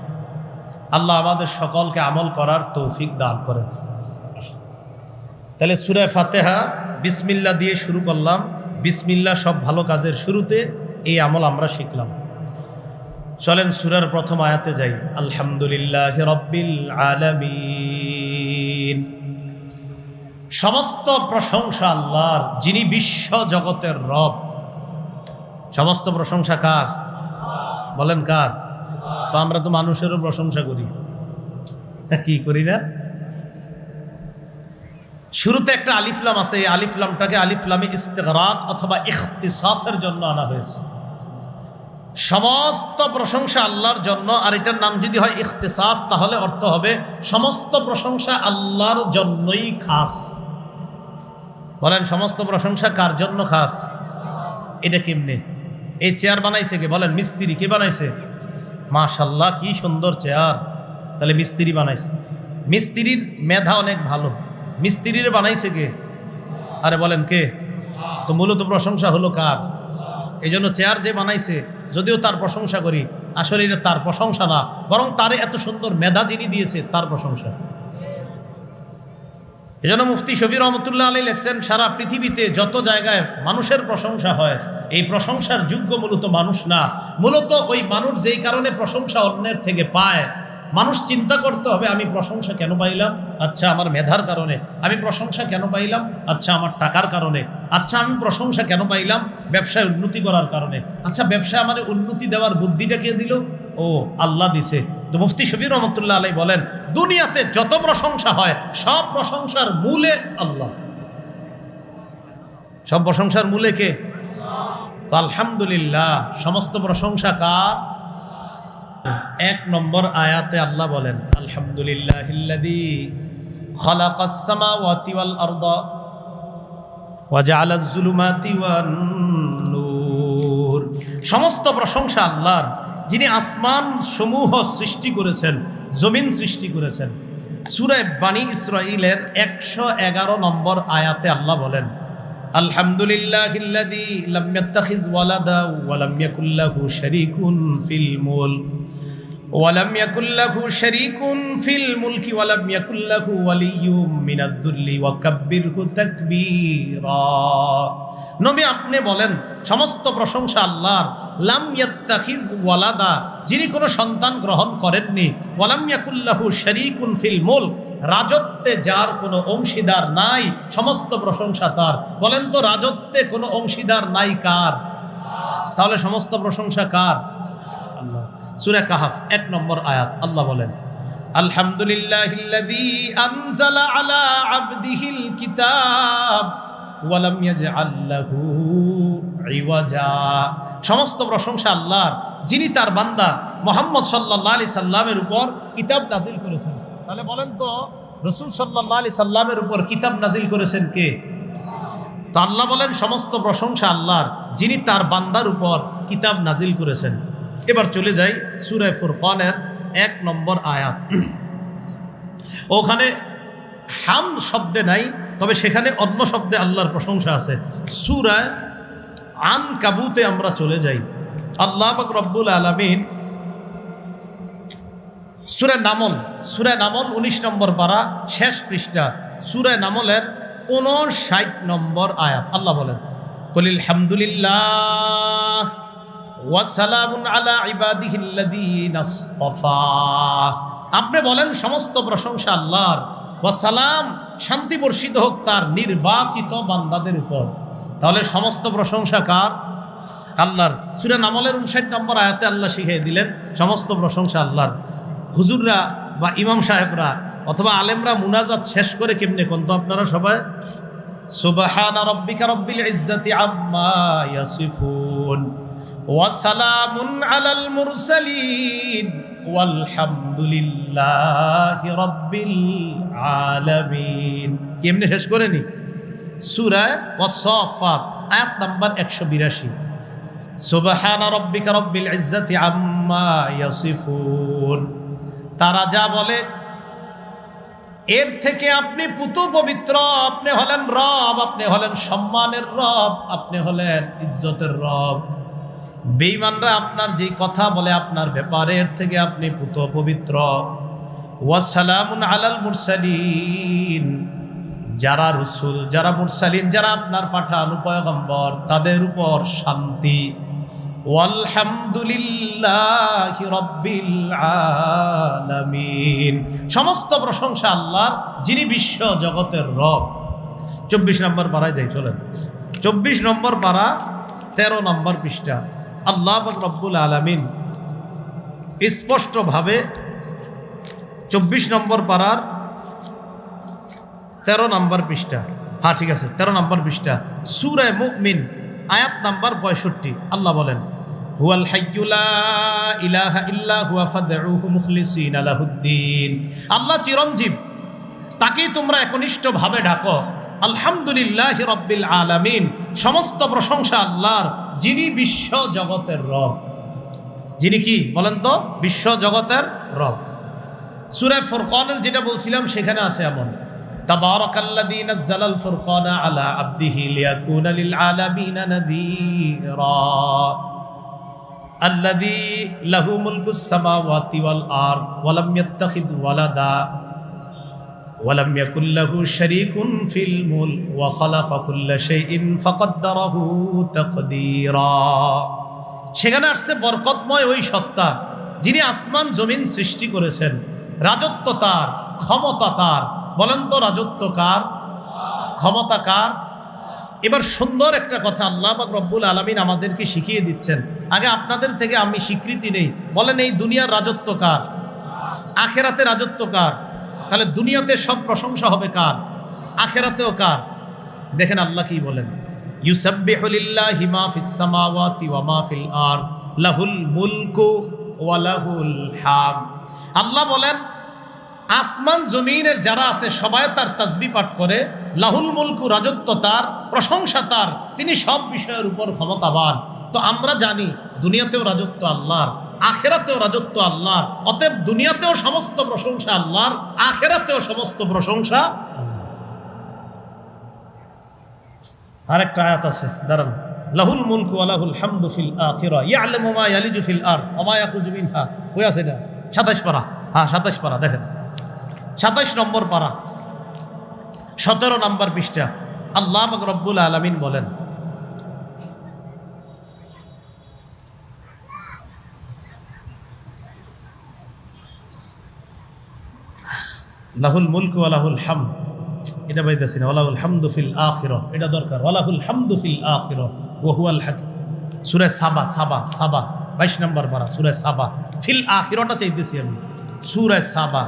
আল্লাহ আমাদের সকলকে আমল করার তৌফিক দান করেন। তাহলে সূরা ফাতিহা বিসমিল্লাহ দিয়ে শুরু করলাম। বিসমিল্লাহ সব ভালো কাজের শুরুতে, এই আমল আমরা শিখলাম। চলেন সূরার প্রথম আয়াতে যাই। আলহামদুলিল্লাহি রাব্বিল আলামিন। সমস্ত প্রশংসা আল্লাহর, যিনি বিশ্ব জগতের রব। সমস্ত প্রশংসা কার? বলেন কার? তো আমরা তো মানুষেরও প্রশংসা করি, কি করি না? শুরুতে একটা আলিফলাম আছে, এই আলিফলামটাকে আলিফলামে ইস্তিগরাক অথবা ইখতিসাসের জন্য আনা হয়েছে। সমস্ত প্রশংসা আল্লাহর জন্য, আর এটার নাম যদি হয় ইখতিসাস তাহলে অর্থ হবে সমস্ত প্রশংসা আল্লাহর জন্যই খাস। বলেন সমস্ত প্রশংসা কার জন্য খাস? এটা কেমনে? এই চেয়ার বানাইছে কে? বলেন মিস্ত্রি। কে বানাইছে? মাশাআল্লাহ কি সুন্দর চেয়ার। তাহলে মিস্ত্রি বানাইছে। মিস্ত্রির মেধা অনেক ভালো। মিস্ত্রির বানাইছে কে? আরে বলেন কে? তো মূলত প্রশংসা হলো কার? এই জন্য চেয়ার যে বানাইছে, যদিও তার প্রশংসা করি, আসলে এটা তার প্রশংসা না, বরং তারে এত সুন্দর মেধা যিনি দিয়েছে তার প্রশংসা। এই জন্য মুফতি শফি রহমতুল্লাহ আলাইহি লেখছেন, সারা পৃথিবীতে যত জায়গায় মানুষের প্রশংসা হয়, এই প্রশংসার যোগ্য মূলত মানুষ না, মূলত ওই মানুষ যেই কারণে প্রশংসা অন্যের থেকে পায়। মানুষ চিন্তা করতে হবে, আমি প্রশংসা কেন পাইলাম? আচ্ছা আমার মেধার কারণে। আমি প্রশংসা কেন পাইলাম? আচ্ছা আমার টাকার কারণে। আচ্ছা আমি প্রশংসা কেন পাইলাম? ব্যবসায় উন্নতি করার কারণে। আচ্ছা ব্যবসায় আমার উন্নতি দেওয়ার বুদ্ধিটা কে দিল? ও আল্লাহ দিছে। তো মুফতি শফি রহমতুল্লাহ আলাইহি বলেন, দুনিয়াতে যত প্রশংসা হয় সব প্রশংসার মূলে আল্লাহ। সব প্রশংসার মূলে কে? তো আলহামদুলিল্লাহ সমস্ত প্রশংসা কার? এক নম্বর আয়াতে আল্লাহ বলেন, আলহামদুলিল্লাহিল্লাযী খালাকাস সামাওয়াতি ওয়াল আরদা ওয়া জাআলাজ যুলুমাতি ওয়ান নূর। সমস্ত প্রশংসা আল্লাহর, যিনি আসমান সমূহ সৃষ্টি করেছেন, জমিন সৃষ্টি করেছেন। সূরা বানী ইসরাঈলের 111 নম্বর আয়াতে আল্লাহ বলেন, আলহামদুলিল্লাহিল্লাযী লাম ইয়াত্তাখিজ ওয়ালাদা ওয়া লাম ইয়াকুল লাহু শারীকুন ফিল মুলক ওয়া লাম ইয়াকুল লাহু শারীকুন ফিল মুলকি ওয়া লাম ইয়াকুল লাহু ওয়ালিয়্যুম মিনাদ দুল্লি ওয়া কাব্বিরহু তাকবীরা। নবী আপনি বলেন সমস্ত প্রশংসা আল্লাহর। লাম ইয়াত্তাখিজ ওয়ালাদা, যিনি কোনো সন্তান গ্রহণ করেননি। ওয়া লাম ইয়াকুল লাহু শারীকুন ফিল মুলক, রাজত্বে যার কোনো অংশীদার নাই, সমস্ত প্রশংসা তার। বলেন তো রাজত্বে কোনো অংশীদার নাই কার? তাহলে সমস্ত প্রশংসা কার? আল্লাহ। সূরা কাহফ 1 নম্বর আয়াত আল্লাহ বলেন, আলহামদুলিল্লাহিল্লাযী আনজালা আলা আবদিহিল কিতাব ওয়া লাম ইয়াজআল লাহু ইওয়াজা। সমস্ত প্রশংসা আল্লাহর, যিনি তার বান্দা মুহাম্মদ সাল্লাল্লাহু আলাইহি সাল্লামের উপর কিতাব নাজিল করেছেন। তাহলে বলেন তো রাসূল সাল্লাল্লাহু আলাইহি সাল্লামের উপর কিতাব নাজিল করেছেন কে? তো আল্লাহ বলেন সমস্ত প্রশংসা আল্লাহর, যিনি তার বান্দার উপর কিতাব নাজিল করেছেন। এবার চলে যাই সূরা ফুরকানের 1 নম্বর আয়াত। ওখানে হামদ শব্দে নাই, তবে সেখানে অন্য শব্দে আল্লাহর প্রশংসা আছে। সূরা আনকাবুতে আমরা চলে যাই। আল্লাহ পাক রব্বুল আলামিন সূরা নামল 19 নম্বর পারা শেষ পৃষ্ঠা, সূরা নামলের 59 নম্বর আয়াত আল্লাহ বলেন, কুলিল হামদুলিল্লাহ ওয়া সালামুন আলা ইবাদিহিল্লাযীনা ইসতাফা। আপনি বলেন সমস্ত প্রশংসা আল্লাহর, ওয়া সালাম, শান্তি বর্ষিত হোক তার নির্বাচিত বান্দাদের উপর। তাহলে সমস্ত প্রশংসা কার? আল্লাহর। সূরা নামলের 59 নম্বর আয়াতে আল্লাহ শিখিয়ে দিলেন সমস্ত প্রশংসা আল্লাহর। হুজুররা বা ইমাম সাহেবরা অথবা আলেমরা মুনাজাত শেষ করে কেমনে কোন তো আপনারা সবাই সুবহানা রাব্বিকা রাব্বিল ইজ্জাতি আম্মা ইয়াসিফুন ওয়া সালামুন আলাল মুরসালিন ওয়ালহামদুলিল্লাহি রাব্বিল আলামিন। কেমনে শেষ করেনি? সূরা ওয়াস-সাফাত আয়াত নাম্বার 182। সুবহানা রাব্বিকা রাব্বিল ইজ্জাতি আম্মা ইয়াসিফুন। তারা যা বলে এর থেকে আপনি পুতু পবিত্র, আপনি হলেন রব, আপনি হলেন সম্মানের রব, আপনি হলেন ইজ্জতের রব। বেঈমানরা আপনার যে কথা বলে আপনার ব্যাপারে এর থেকে আপনি পুতু পবিত্র। ওয়া সালামুন আলাল মুরসালিন, যারা রাসূল, যারা মুরসালিন, যারা আপনার পাঠানো পয়গম্বর তাদের উপর শান্তি। ওয়ালহামদুলিল্লাহি রাব্বিল আলামিন, সমস্ত প্রশংসা আল্লাহর যিনি বিশ্ব জগতের রব। 24 নম্বর পারায় যাই, চলেন 24 নম্বর পারা 13 নম্বর পৃষ্ঠা। আল্লাহ পাক রব্বুল আলামিন স্পষ্টভাবে 24 নম্বর পারার 13 নম্বর পৃষ্ঠা, হ্যাঁ ঠিক আছে 13 নম্বর পৃষ্ঠা, সূরা মুমিন আয়াত নাম্বার 65। আল্লাহ বলেন হুয়াল হাইয়্যু লা ইলাহা ইল্লা হুয়া ফাদউহু মুখলিসিনা লাহুদ্দিন। আল্লাহ চিরঞ্জীব, তাকেই তোমরা একনিষ্ঠভাবে ডাকো। আলহামদুলিল্লাহি রাব্বিল আলামিন, সমস্ত প্রশংসা আল্লাহর যিনি বিশ্ব জগতের রব। যিনি কি বলেন তো? বিশ্ব জগতের রব। সূরা ফুরকানের যেটা বলছিলাম সেখানে আছে এমন তাবারাকাল্লাযী নাযালাল ফুরকানা আলা আবদিহি লিয়াকুনা লিল আলামিনা নাযীরা আল্লাযী লাহু মুলকুস সামাওয়াতি ওয়াল আরদ ওয়া লাম ইয়াত্তাখিয ওয়ালাদা ওয়া লাম ইয়াকুল লাহু শারীকুন ফিল মুলক ওয়া খালাকা কুল্লা শাইইন ফাকাদ্দারাহু তাকদীরা। সেখানে আসছে বরকতময় ওই সত্তা যিনি আসমান জমিন সৃষ্টি করেছেন, রাজত্ব তার, ক্ষমতা তার। বলেন তো রাজত্ব কার? ক্ষমতা কার? এবার সুন্দর একটা কথা আল্লাহ পাক রব্বুল আলামিন আমাদেরকে শিখিয়ে দিচ্ছেন। আগে আপনাদের থেকে আমি স্বীকৃতি নেই, বলেন এই দুনিয়ার রাজত্ব কার? আখেরাতে রাজত্ব কার? তাহলে দুনিয়াতে সব প্রশংসা হবে কার? আখেরাতেও কার? দেখেন আল্লাহ কি বলেন, ইউসাব্বিহু লিল্লাহি মা ফিস সামাওয়াতি ওয়া মা ফিল আরদ লাহুল মুলকু ওয়া লাহুল হামদ। আল্লাহ বলেন আসমান জমিনের যারা আছে সবাই তার তাসবিহ পাঠ করে। লাহুল মুলকু, রাজত্ব তার, প্রশংসা তার, তিনি সব বিষয়ের উপর ক্ষমতাবান। তো আমরা জানি দুনিয়াতেও রাজত্ব আল্লাহর, আখেরাতেও রাজত্ব আল্লাহর। অতএব দুনিয়াতেও সমস্ত প্রশংসা আল্লাহর, আখেরাতেও সমস্ত প্রশংসা আল্লাহর। আরেকটা আয়াত আছে, দাঁড়ান, লাহুল মুলকু ওয়া লাহুল হামদু ফিল আখিরা ইয়ালামু মা ইয়ালিজু ফিল আরদ ওয়া মা ইয়াখরুজু মিনহা। কই আছে এটা? 27 পারা, হ্যাঁ 27 পারা, দেখেন 27 নম্বর পারা 17 নম্বর পৃষ্ঠা। আল্লাহ পাক রব্বুল আলামিন বলেন লাহুল মুলকু ওয়া লাহুল হামদ, এটা পাইতেছি না, ওয়া লাহুল হামদু ফিল আখিরা, এটা দরকার, ওয়া লাহুল হামদু ফিল আখিরা ওয়া হুয়াল হাকিম। সূরা সাবা 22 নম্বর পারা, সূরা সাবা। ফিল আখিরাটা চাইতেছি আমি, সূরা সাবা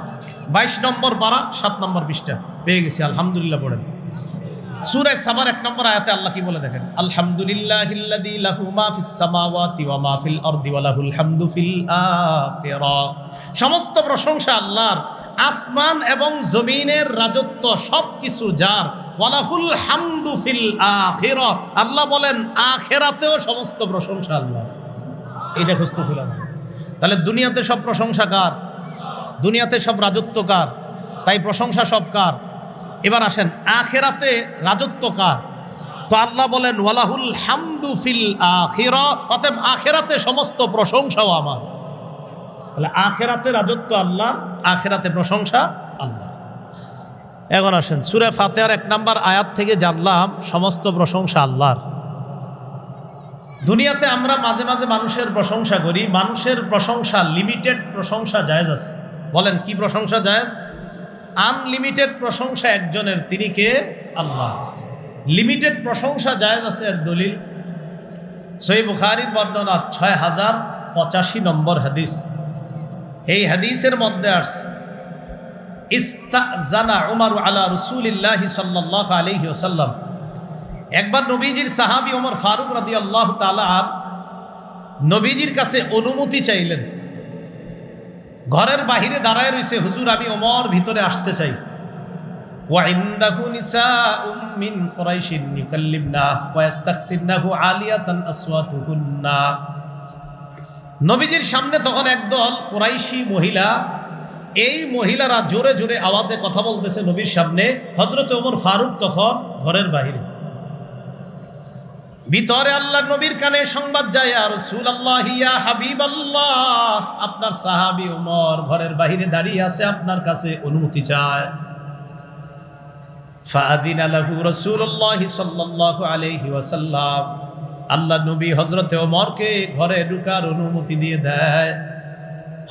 22 নম্বর পারা 7 নম্বর পৃষ্ঠা পেয়ে গেছি। আলহামদুলিল্লাহ পড়েন। সূরা সাবার 1 নম্বর আয়াতে আল্লাহ কি বলে দেখেন, আলহামদুলিল্লাহিল্লাযী লাহু মা ফিস সামাওয়াতি ওয়া মা ফিল আরদি ওয়া লাহুল হামদু ফিল আখিরা। সমস্ত প্রশংসা আল্লাহর, আসমান এবং জমিনের রাজত্ব সবকিছু যার। ওয়ালাহুল হামদু ফিল আখিরা, আল্লাহ বলেন আখিরাতেও সমস্ত প্রশংসা আল্লাহ। এইটা খুঁজতেছিলাম। তাহলে দুনিয়াতে সব প্রশংসা কার? দুনিয়াতে সব রাজত্ব কার? তাই প্রশংসা সব কার? এবার আসেন আখিরাতে রাজত্ব কার? তো আল্লাহ বলেন ওয়ালাহুল হামদু ফিল আখিরা, অতএব আখিরাতে সমস্ত প্রশংসাও আমার। তাহলে আখিরাতে রাজত্ব আল্লাহ, আখিরাতে প্রশংসা আল্লাহ। এখন আসেন সূরা ফাতিহার 1 নম্বর আয়াত থেকে জানলাম সমস্ত প্রশংসা আল্লাহর। দুনিয়াতে আমরা মাঝে মাঝে মানুষের প্রশংসা করি, মানুষের প্রশংসা লিমিটেড প্রশংসা জায়েজ আছে। বলেন কি প্রশংসা জায়েজ? আনলিমিটেড প্রশংসা একজনের, তিনি কে? আল্লাহ। লিমিটেড প্রশংসা জায়েজ আছে এর দলিল সহিহ বুখারীর বর্ণনা 6085 নম্বর হাদিস। এই হাদিসের মধ্যে আসছে ইস্তাজানা উমর আলা রাসূলিল্লাহি সাল্লাল্লাহু আলাইহি ওয়াসাল্লাম। একবার নবীজির সাহাবী ওমর ফারুক রাদিয়াল্লাহু তাআলা নবীজির কাছে অনুমতি চাইলেন। ঘরের বাহিরে দাঁড়ায় রইছে, হুজুর আমি ওমর ভিতরে আসতে চাই। ওয়া ইনদাহু নিসাউম মিন কুরাইশিন ইউকাল্লিমনা ওয়া ইস্তাকসিরনাহু আলিয়াতান আসওয়াতুহুন্না। নবীজির সামনে তখন একদল কুরাইশি মহিলা, এই মহিলারা জোরে জোরে আওয়াজে কথা বলতেছে নবীর সামনে। হযরত ওমর ফারুক তখন ঘরের বাহিরে। ভিতরে আল্লাহ নবীর কানে সংবাদ যায়, ইয়া রাসূলুল্লাহ ইয়া হাবিবাল্লাহ, আপনার সাহাবী ওমর ঘরের বাহিরে দাঁড়িয়ে আছে, আপনার কাছে অনুমতি চায়। ফাআদিনা লাহু রাসূলুল্লাহ সাল্লাল্লাহু আলাইহি ওয়াসাল্লাম। আল্লাহ নবী হযরতে ওমরকে ঘরে ঢোকার অনুমতি দিয়ে দেয়।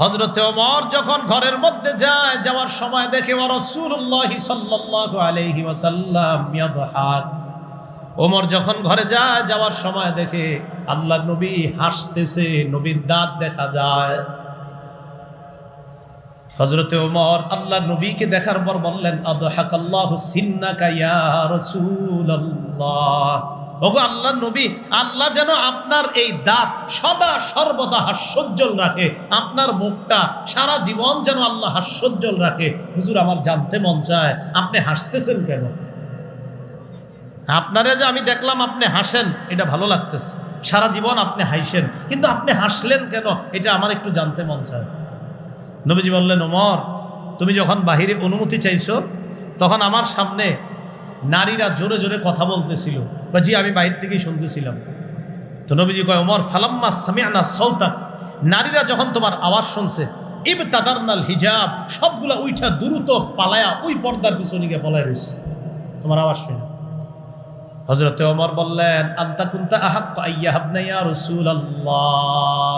হযরতে ওমর যখন ঘরের মধ্যে যায়, যাওয়ার সময় দেখে ওয়া রাসূলুল্লাহ সাল্লাল্লাহু আলাইহি ওয়াসাল্লাম ইয়াদহাক। ওমর যখন ঘরে যায়, যাওয়ার সময় দেখে আল্লাহ নবী হাসতেছে, নবীর দাঁত দেখা যায়। হযরতে ওমর আল্লাহ নবীকে দেখার পর বললেন, আদহাকাল্লাহু সিন্নাকা ইয়া রাসূলুল্লাহ। ওগো আল্লাহ নবী, আল্লাহ যেন আপনার এই দাঁত সদা সর্বদা হাস্যোজ্জ্বল রাখে, আপনার মুখটা সারা জীবন যেন আল্লাহ হাস্যোজ্জ্বল রাখে। হুজুর আমার জানতে মন চায়, আপনি হাসতেছেন কেন? আপনারা যে আমি দেখলাম আপনি হাসেন, এটা ভালো লাগতেছে, সারা জীবন আপনি হাসেন, কিন্তু আপনি হাসলেন কেন, এটা আমার একটু জানতে মন চায়। নবীজি বললেন, ওমর তুমি যখন বাহিরে অনুমতি চাইছো, তখন আমার সামনে নারীরা জোরে জোরে কথা বলতেছিল। জি আমি বাইরে থেকেই শুনতেছিলাম। তো নবীজি কয়, ওমর ফালাম্মা সামি'না সাওতাক, নারীরা যখন তোমার আওয়াজ শুনছে, ইবতাদারনাল হিজাব, সবগুলা উইঠা দ্রুত পালায়া ওই পর্দার পিছনে গিয়ে পলায় রইছে, তোমার আওয়াজ শুনেছে। হযরতে ওমর বললেন, আনতা কুনতা আহাক্কা আইয়াহাবনা ইয়া রাসূলুল্লাহ।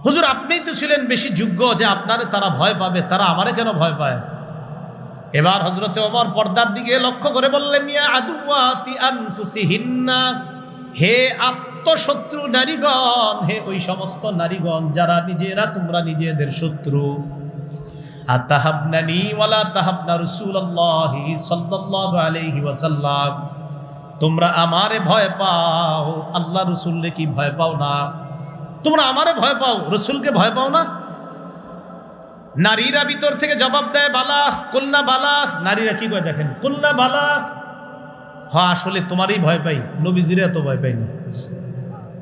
হুজুর আপনিই তো ছিলেন বেশি যোগ্য যে আপনারে তারা ভয় পাবে, তারা আমারে কেন ভয় পায়? এবার হযরতে ওমর পর্দার দিকে লক্ষ্য করে বললেন, ইয়া আদুওয়াতি আনফুসিহিন্না, হে আত্মশত্রু নারীগণ, হে ওই সমস্ত নারীগণ যারা নিজেরা তোমরা নিজেদের শত্রু। আতাহাবনানি ওয়ালা তাহাবনা রাসূলুল্লাহি সাল্লাল্লাহু আলাইহি ওয়াসাল্লাম, তোমরা আমারে ভয় পাও, আল্লাহ রাসূলকে কি ভয় পাও না? তোমরা আমারে ভয় পাও, রাসূলকে ভয় পাও না? নারীরা ভিতর থেকে জবাব দেয়, বালাহ কুলনা বালাহ। নারীরা কি কয় দেখেন, কুলনা বালাহ, হ্যাঁ আসলে তোমারই ভয় পাই, নবীজিরে এত ভয় পাই না।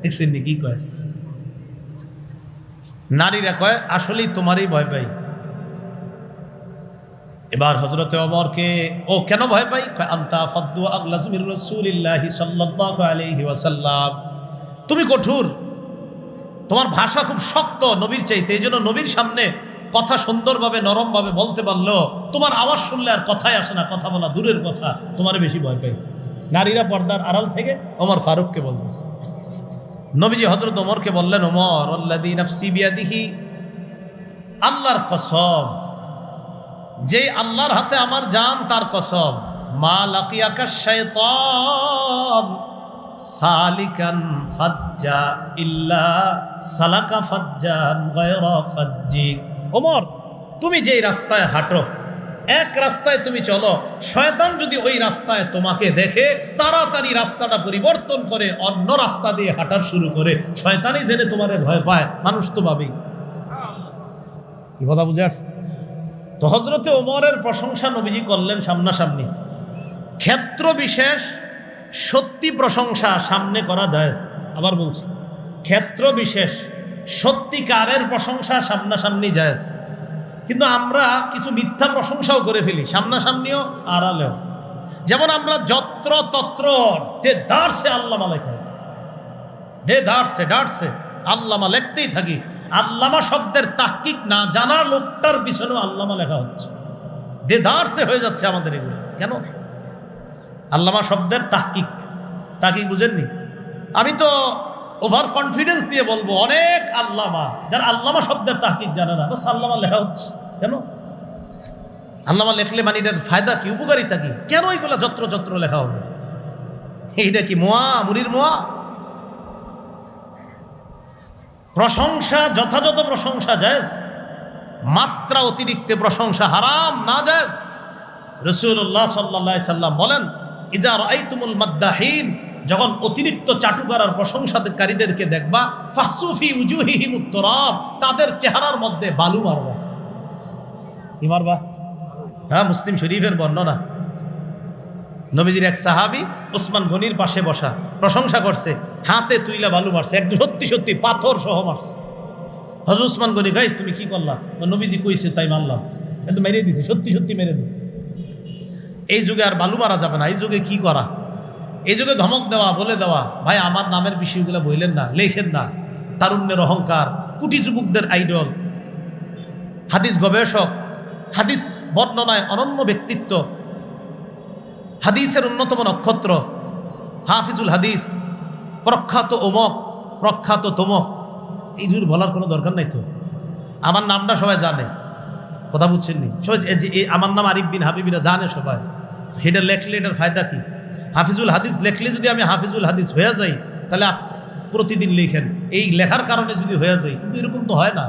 দেখছেন কি কয়? নারীরা কয় আসলেই তোমারই ভয় পাই। এবার হযরতে ওমরকে ও কেন ভয় পাই? আনতা ফাদ্দু আগলাজু মির রাসূলিল্লাহি সাল্লাল্লাহু আলাইহি ওয়াসাল্লাম, তুমি কঠোর, তোমার ভাষা খুব শক্ত নবীর চাইতে, এই জন্য নবীর সামনে কথা সুন্দরভাবে নরমভাবে বলতে পারলো, তোমার আওয়াজ শুনলে আর কথাই আসে না, কথা বলা দূরের কথা, তোমার বেশি ভয় পাই। নারীরা পর্দার আড়াল থেকে ওমর ফারুককে বলতেছে। নবীজি হযরত ওমরকে বললেন, ওমর আল্লাযী নাফসি বিয়াদিহি, আল্লাহর কসম, যে আল্লাহর হাতে আমার জান তার কসম, মা লাকিয়াকা শাইতান সালিকান ফাজ্জা ইল্লা সালাকা ফাজ্জান গায়রা ফাজ্জিক। ওমর তুমি যেই রাস্তায় হাঁটো, এক রাস্তায় তুমি চলো, শয়তান যদি ওই রাস্তায় তোমাকে দেখে তাড়াতাড়ি রাস্তাটা পরিবর্তন করে অন্য রাস্তা দিয়ে হাঁটার শুরু করে, শয়তানই জেনে তোমারে ভয় পায়, মানুষ তো ভাবেই। কি কথা বুঝে আসছে? তো হযরতে ওমরের প্রশংসা নবীজি করলেন সামনাসামনি। ক্ষেত্র বিশেষ সত্যি প্রশংসা সামনে করা যায়, আবার বলছি ক্ষেত্র বিশেষ সত্যিকারের প্রশংসা সামনাসামনি যায়, কিন্তু আমরা কিছু মিথ্যা প্রশংসাও করে ফেলি, সামনাসামনিও আড়ালেও। যেমন আমরা যত্র তত্র দাঁড়ছে আল্লামা লেখা, দাঁড়ছে আল্লামা লিখতেই থাকি। আল্লামা শব্দের তাহকিক না জানার লোকটার পিছনেও আল্লামা লেখা হচ্ছে, দেদারসে হয়ে যাচ্ছে আমাদের এগুলো। কেন? আল্লামা শব্দের তাহকিক বুঝেননি? আমি তো ওভার কনফিডেন্স দিয়ে বলবো অনেক আল্লামা, যারা আল্লামা শব্দের তাহকিক জানে না, বাস আল্লামা লেখা হচ্ছে। কেন? আল্লামা লেখলে মানে এটার ফায়দা কি, উপকারিতা কি? কেন এইগুলা যত্র যত্র লেখা হবে? এইটা কি মোয়া, মুড়ির মোয়া? প্রশংসা, যথাযথ প্রশংসা জায়েজ, মাত্রা অতিরিক্ত প্রশংসা হারাম, না জায়েজ। রাসূলুল্লাহ সাল্লাল্লাহু আলাইহি সাল্লাম বলেন, ইজা রাআইতুমুল মাদ্দাহিন, যখন অতিরিক্ত চাটুকার প্রশংসাকারীদেরকে দেখবা, ফাহসু ফি উজুহিহিমুত তুরাব, তাদের চেহারার মধ্যে বালু মারবা। কি মারবা? হ্যাঁ, মুসলিম শরীফের বর্ণনা। নবীজির এক সাহাবী ওসমান গনির পাশে বসা, প্রশংসা করছে, হাতে তুইলা বালু মারছে, একদম সত্যি সত্যি পাথর সহ মারছে। হযরত ওসমান গনি গাই, তুমি কি করলা? নবীজি কইছে তাই মারলাম, কিন্তু মেরে দিছে, সত্যি সত্যি মেরে দিছে। এই যুগে আর বালু মারা যাবে না। এই যুগে কি করা? এই যুগে ধমক দেওয়া, বলে দেওয়া, ভাই আমার নামের বিষয়গুলো বললেন না, লেখেন না। তারুণ্যের অহংকার, কুটি যুবকদের আইডল, হাদিস গবেষক, হাদিস বর্ণনায় অনন্য ব্যক্তিত্ব, হাদিসের অন্যতম নক্ষত্র, হাফিজুল হাদিস, প্রখ্যাত অমক, প্রখ্যাত তমক, এইগুলো বলার কোনো দরকার নাই তো। আমার নামটা সবাই জানে, কথা বুঝছেননি? সবাই আমার নাম আরিফ বিন হাবিবিরা জানে সবাই। এটা লেখলে এটার ফায়দা কি? হাফিজুল হাদিস লেখলে যদি আমি হাফিজুল হাদিস হয়ে যাই, তাহলে প্রতিদিন লিখেন, এই লেখার কারণে যদি হয়ে যায়, কিন্তু এরকম তো হয় না।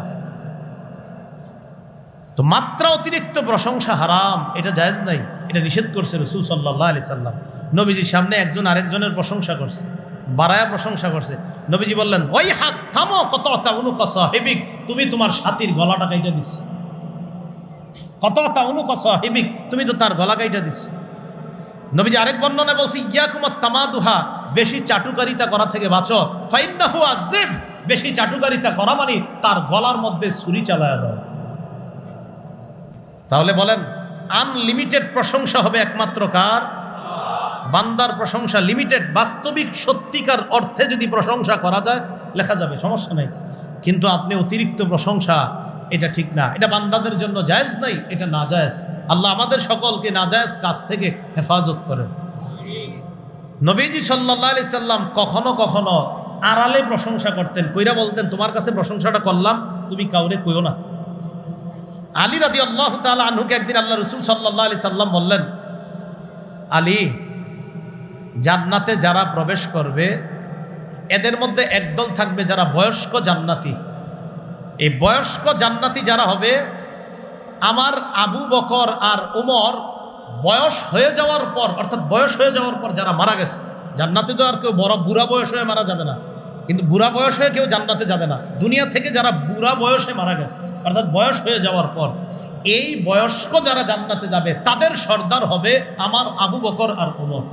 তো মাত্রা অতিরিক্ত প্রশংসা হারাম, এটা জায়েজ নাই, এটা নিষেধ করছে রাসূল সাল্লাল্লাহু আলাইহি সাল্লাম। নবীজির সামনে একজন আরেকজনের প্রশংসা করছে, বাড়ায়া প্রশংসা করছে। নবীজি বললেন, ওই হাত থামো, কতটা উনুকা সাহিবিক, তুমি তোমার সাথীর গলাটা কাইটা দিস। কতটা উনুকা সাহিবিক, তুমি তো তার গলা কাইটা দিস। নবীজি আরেক বর্ণনায় বলছে, ইয়াকুমাত তামাদুহা, বেশি চাটুকারিতা করা থেকে বাঁচো। ফাইন্নাহু আযিব, বেশি চাটুকারিতা করা মানে তার গলার মধ্যে ছুরি চালায়া দাও। তাহলে বলেন, আনলিমিটেড প্রশংসা হবে একমাত্র কার? বান্দার প্রশংসা লিমিটেড। বাস্তবিক সত্যিকার অর্থে যদি প্রশংসা করা যায়, লেখা যাবে, সমস্যা নেই। কিন্তু আপনি অতিরিক্ত প্রশংসা, এটা ঠিক না, এটা বান্দাদের জন্য জায়েজ নাই, এটা নাজায়েজ। আল্লাহ আমাদের সকলকে নাজায়েজ কাজ থেকে হেফাজত করেন। নবীজি সাল্লাল্লাহু আলাইহি সাল্লাম কখনো কখনো আড়ালে প্রশংসা করতেন, কইরা বলতেন, তোমার কাছে প্রশংসাটা করলাম, তুমি কাউরে কইও না। আলী রাদিয়াল্লাহু তাআলা আনহুকে একদিন আল্লাহ রাসূল সাল্লাল্লাহু আলাইহি সাল্লাম বললেন, আলী, জান্নাতে যারা প্রবেশ করবে এদের মধ্যে একদল থাকবে যারা বয়স্ক জান্নাতি। এই বয়স্ক জান্নাতি যারা হবে, আমার আবু বকর আর ওমর বয়স হয়ে যাওয়ার পর, অর্থাৎ বয়স হয়ে যাওয়ার পর যারা মারা গেছে, জান্নাতে তো আর কেউ বড় বুড়া বয়স হয়ে মারা যাবে না, কিন্তু বুড়া বয়স হয়ে কেউ জান্নাতে যাবে না। দুনিয়া থেকে যারা বুড়া বয়সে মারা গেছে, অর্থাৎ বয়স হয়ে যাওয়ার পর, এই বয়স্ক যারা জান্নাতে যাবে তাদের সর্দার হবে আমার আবু বকর আর ওমর।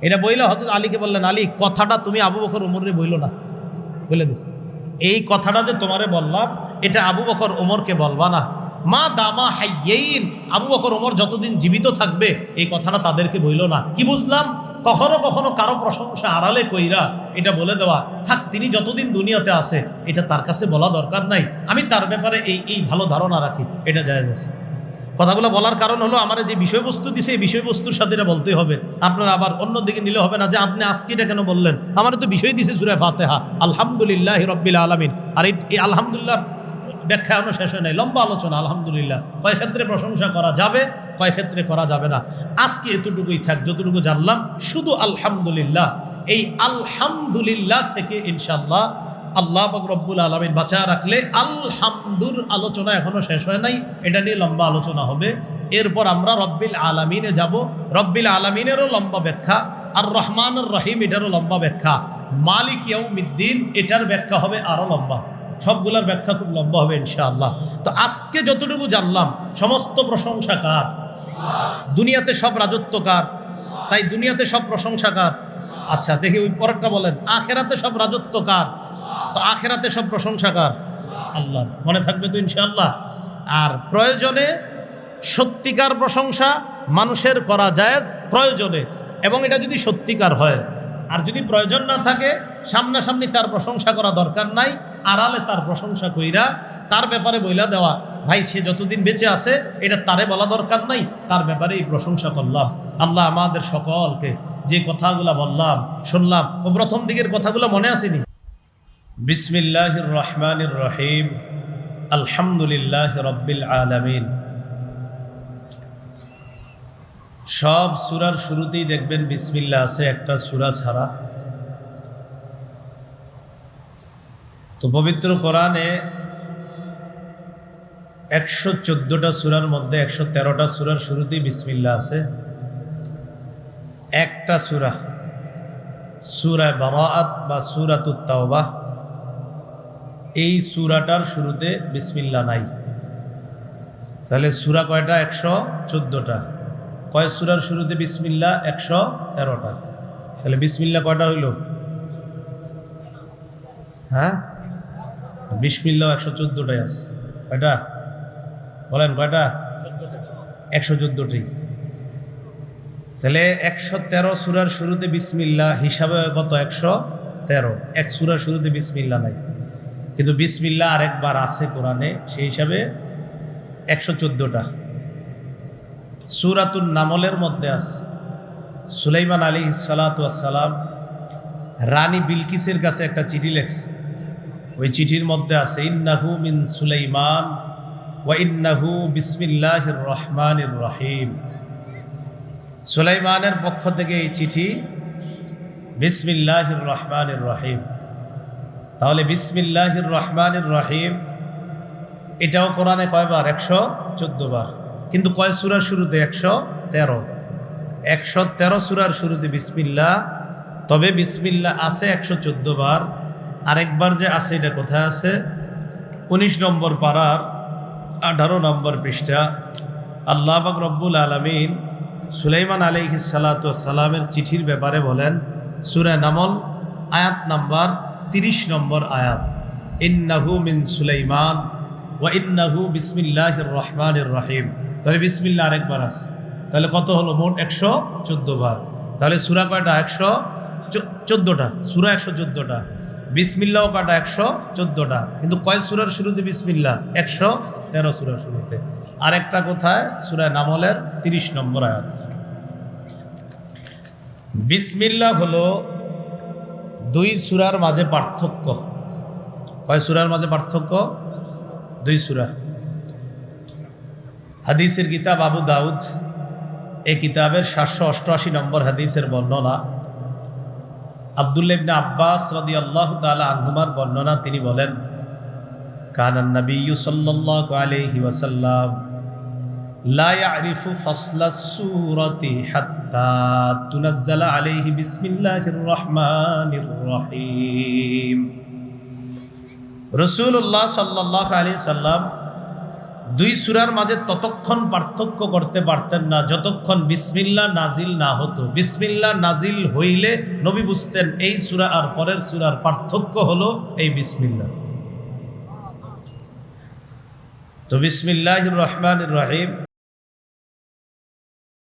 এটা বইলে হযরত আলীকে বললেন, আলী, কথাটা তুমি আবু বকর ওমরে বইল না, বলে দিস, এই কথাটা যে তোমারে বললাম, এটা আবু বকর ওমরকে বলবা না। মা দামা হাইয়্যিন, আবু বকর ওমর যতদিন জীবিত থাকবে এই কথাটা তাদেরকে বইল না। কি বুঝলাম? কখনো কখনো কারো প্রশংসা আড়ালে কইরা এটা বলে দেওয়া, থাক, তিনি যতদিন দুনিয়াতে আছে এটা তার কাছে বলা দরকার নাই, আমি তার ব্যাপারে এই ভালো ধারণা রাখি, এটা জায়েজ আছে। কথাগুলো বলার কারণ হলো, আমার যে বিষয়বস্তু দিছে এই বিষয়বস্তুর সাথে এটা বলতে হবে। আপনারা আবার অন্যদিকে নিলে হবে না যে আপনি আজকে এটা কেন বললেন, আমার তো বিষয় দিছে সূরা ফাতিহা, আলহামদুলিল্লাহি রাব্বিল আলামিন, আর এই আলহামদুলিল্লাহ ব্যাখ্যা এখনো শেষ হয় নাই, লম্বা আলোচনা। আলহামদুলিল্লাহ কয় ক্ষেত্রে প্রশংসা করা যাবে, কয় ক্ষেত্রে করা যাবে না। আজকে এতটুকুই থাক, যতটুকু জানলাম শুধু আলহামদুলিল্লাহ। এই আলহামদুলিল্লাহ থেকে ইনশাআল্লাহ আল্লাহ পাক রব্বুল আলামিন বাঁচায় রাখলে আলহামদুর আলোচনা এখনো শেষ হয় নাই, এটা নিয়ে লম্বা আলোচনা হবে। এরপর আমরা রব্বিল আলামিনে যাব। রব্বিল আলামিনেরও লম্বা ব্যাখ্যা, আর রহমানুর রহিম এটারও লম্বা ব্যাখ্যা, মালিক ইয়াউমিদ্দিন এটার ব্যাখ্যা হবে আরো লম্বা। সবগুলোর ব্যাখ্যা খুব লম্বা হবে ইনশাআল্লাহ। তো আজকে যতটুকু জানলাম, সমস্ত প্রশংসা কার? দুনিয়াতে সব রাজত্ব কার? তাই দুনিয়াতে সব প্রশংসা কার? আচ্ছা, দেখি ওই পরেরটা বলেন, আখেরাতে সব রাজত্ব কার? তো আখেরাতে সব প্রশংসা কার? আল্লাহ। মনে থাকবে তো ইনশাআল্লাহ। আর প্রয়োজনে সত্যিকার প্রশংসা মানুষের করা জায়েজ, প্রয়োজনে, এবং এটা যদি সত্যিকার হয়। আর যদি প্রয়োজন না থাকে, সামনাসামনি তার প্রশংসা করা দরকার নাই, আড়ালে তার প্রশংসা কইরা তার ব্যাপারে বইলা দেওয়া, ভাই সে যতদিন বেঁচে আছে এটা তারে বলা দরকার নাই, তার ব্যাপারে এই প্রশংসা করলাম। আল্লাহ আমাদের সকলকে যে কথাগুলা বললাম, শুনলাম, ও প্রথম দিকের কথাগুলো মনে আসেনি? বিসমিল্লাহির রহমানির রহিম, আলহামদুলিল্লাহি রাব্বিল আলামিন, সব সূরার শুরুতেই দেখবেন বিসমিল্লাহ আছে, একটা সূরা ছাড়া। তো পবিত্র কোরআনে 114টা সূরার মধ্যে 113টা সূরার শুরুতেই বিসমিল্লাহ আছে। একটা সূরা, সূরা বারাআত বা সূরাতুত তাওবাহ, এই সূরাটার শুরুতে বিসমিল্লাহ নাই। তাহলে সূরা কয়টা? 114টা। কয় সূরার শুরুতে বিসমিল্লাহ? 113টা। তাহলে বিসমিল্লাহ কয়টা হইল? হ্যাঁ, বিসমিল্লাহ 114টাই আছে। কয়টা বলেন? কয়টা? 114টাই। তাহলে 113 সূরার শুরুতে বিসমিল্লাহ হিসাবে কত? 113। এক সূরার শুরুতে বিসমিল্লাহ নাই, কিন্তু বিসমিল্লাহ আরেকবার আছে কোরআনে, সেই হিসাবে 114টা। সূরাতুন নামলের মধ্যে আছে। সুলাইমান আলাইহিস সালাতু ওয়াস সালাম রানী বিলকিসের কাছে একটা চিঠি লেখছে। ওই চিঠির মধ্যে আছে ইন্নাহু মিন সুলাইমান ওয়া ইন্নাহু বিসমিল্লাহির রহমানির রহিম। সুলাইমানের পক্ষ থেকে এই চিঠি, বিসমিল্লাহির রহমানির রহিম। তাহলে বিসমিল্লাহির রহমানির রহিম এটাও কোরআনে কয়বার? 114 বার। কিন্তু কয় সূরার শুরুতে? 113। 113 সূরার শুরুতে বিসমিল্লাহ। তবে বিসমিল্লাহ আছে 114 বার। আরেকবার যে আছে এটা কোথায় আছে? 19 নম্বর পারার 18 নম্বর পৃষ্ঠা। আল্লাহ পাক রব্বুল আলামিন সুলাইমান আলাইহিস সালাতু ওয়াস সালামের চিঠির ব্যাপারে বলেন, সূরা নামল আয়াত নাম্বার 30 নম্বর আয়াত, ইন্নাহু মিন সুলাইমান ওয়া ইন্নাহু বিসমিল্লাহির রহমানির রহিম। তাহলে বিসমিল্লাহ আরেকবার আছে। তাহলে কত হলো? মোট 114 বার। তাহলে সূরা কয়টা? 114টা। সূরা 114টা। বিসমিল্লাহও কয়টা? 114টা। কিন্তু কয় সূরার শুরুতে বিসমিল্লাহ? 113 সূরার শুরুতে। আরেকটা কোথায়? সূরা নামলের 30 নম্বর আয়াত। বিসমিল্লাহ হলো 2 সূরার মাঝে পার্থক্য। কয় সূরার মাঝে পার্থক্য? 2 সূরা। হাদিসের কিতাব আবু দাউদ, এই কিতাবের 788 নম্বর হাদিসের বর্ণনা। আব্দুল্লাহ ইবনে আব্বাস রাদিয়াল্লাহু তাআলা আনহুমার বর্ণনা, তিনি বলেন, কানান নাবিয়্যু সাল্লাল্লাহু আলাইহি ওয়াসাল্লাম লা ইয়ারিফু ফাসলাস সূরাতি হাত্তা তুনাজ্জালা আলাইহি বিসমিল্লাহির রহমানির রহিম। রাসূলুল্লাহ সাল্লাল্লাহু আলাইহি সাল্লাম 2 সূরার মাঝে ততক্ষণ পার্থক্য করতে পারতেন না যতক্ষণ বিসমিল্লাহ নাজিল না হতো। বিসমিল্লাহ নাজিল হইলে নবী বুঝতেন এই সূরা আর পরের সূরার পার্থক্য হলো এই বিসমিল্লাহ। তো বিসমিল্লাহির রহমানির রহিম